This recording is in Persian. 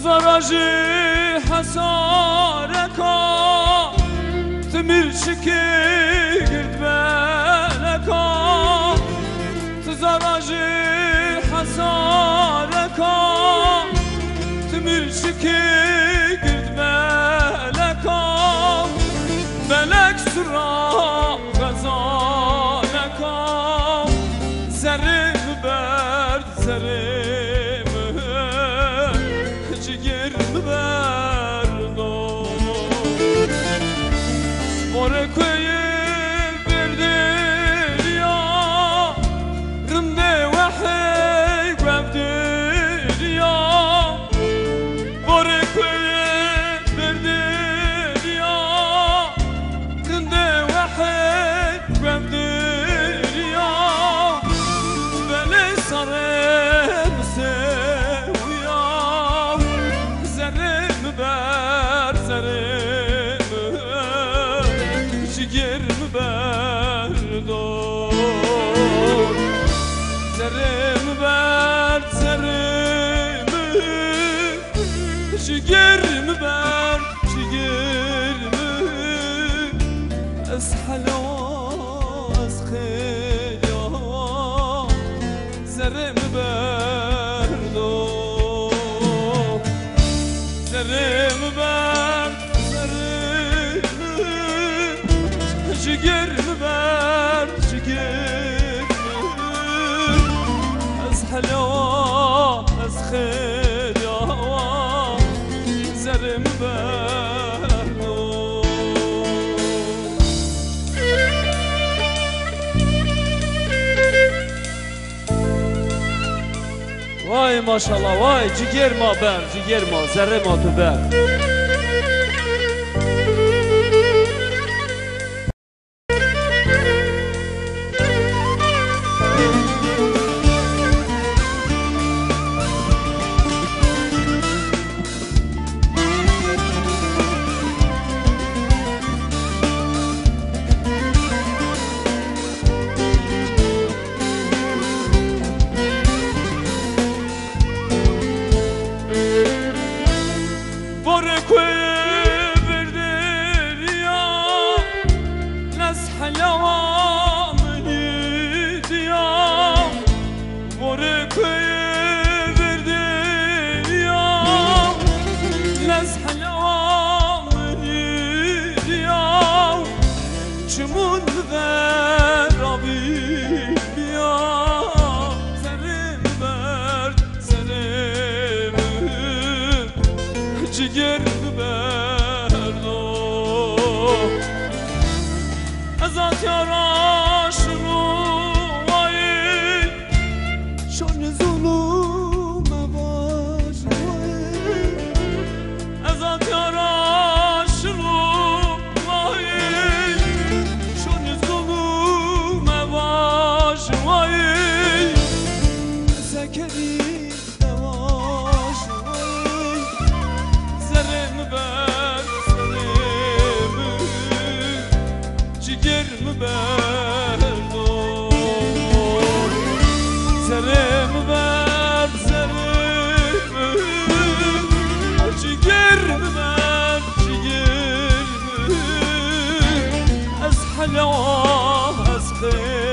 زراجي حساركا تمير شكي قرد بالكا تزراجي حساركا تمير شكي قرد بالكا بلك سرا غزالكا زرم برد زرم شجرم بر شجرم اسحلا اسخيا زرم بردو زرم بر زرم شجرم بر شجرم اسحلا اسخيا زرم بردو وای ماشاءالله وای جگر ما بر جگر ما ذره ما تو بر جگر بردو ازات یارا شروع وای شون ظلوم باش وای ازات یارا شروع وای شون ظلوم باش وای سکری جگرم بردو زرم بر زرم جگرم بر جگرم از حلا از خیر